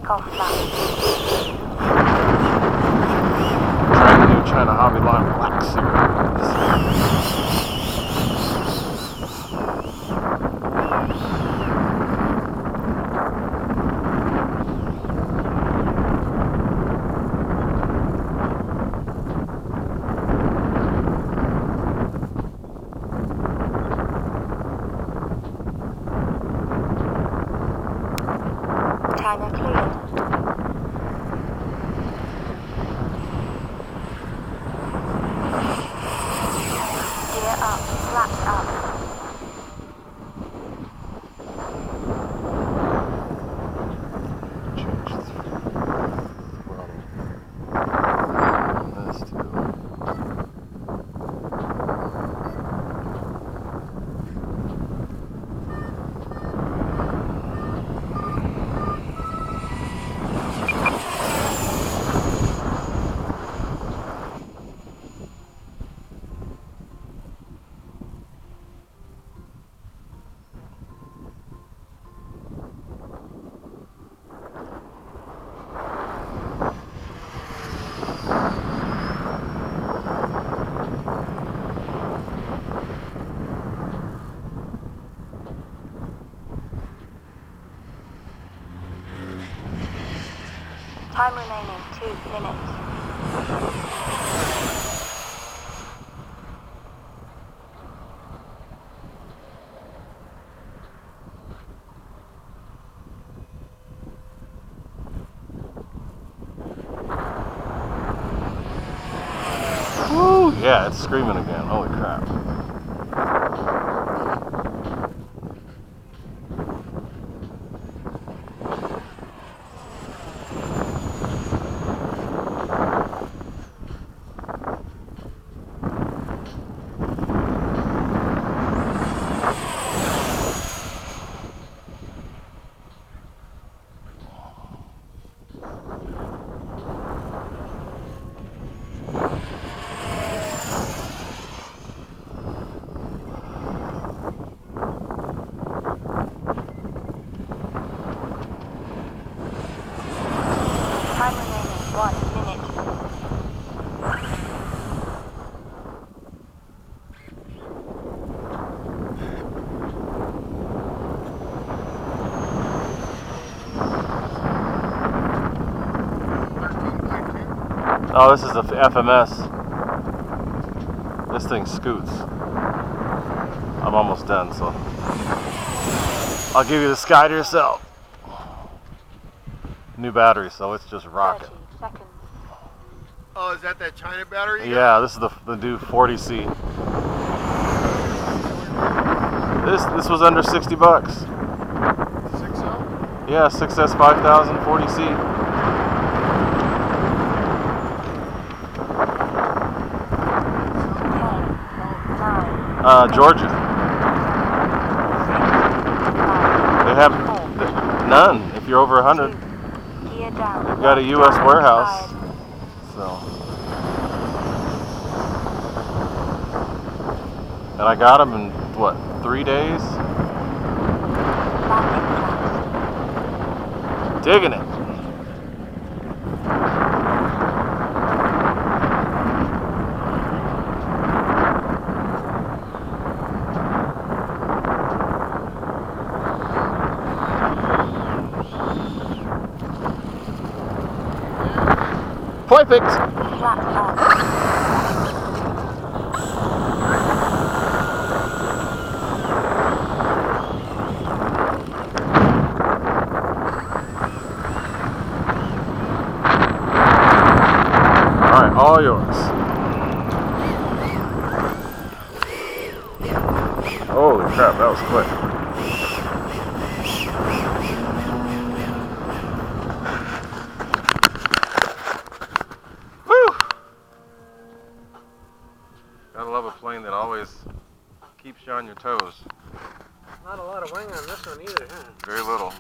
Takeoff flaps. Trying the new China Hobby Line Black Series. Timer cleared. Gear up, flaps up. Change the throttle. This too. Time remaining 2 minutes. Woo! Yeah, it's screaming again. Holy crap. Time remaining 1 minute. Oh, this is the FMS. This thing scoots. I'm almost done, so I'll give you the sky to yourself. New battery, so it's just rocking. 30 seconds. Oh, is that China battery? Yeah, this is the new 40C. This was under 60 bucks. 6.0? Yeah, 6S 5000 40C. Georgia. They have none if you're over 100. Gear down. They've got a U.S. warehouse. So. And I got them in, what, 3 days? Digging it. Perfect. Flat up. Alright, all yours. Holy crap, that was quick. Woo! Gotta love a plane that always keeps you on your toes. Not a lot of wing on this one either, huh? Very little.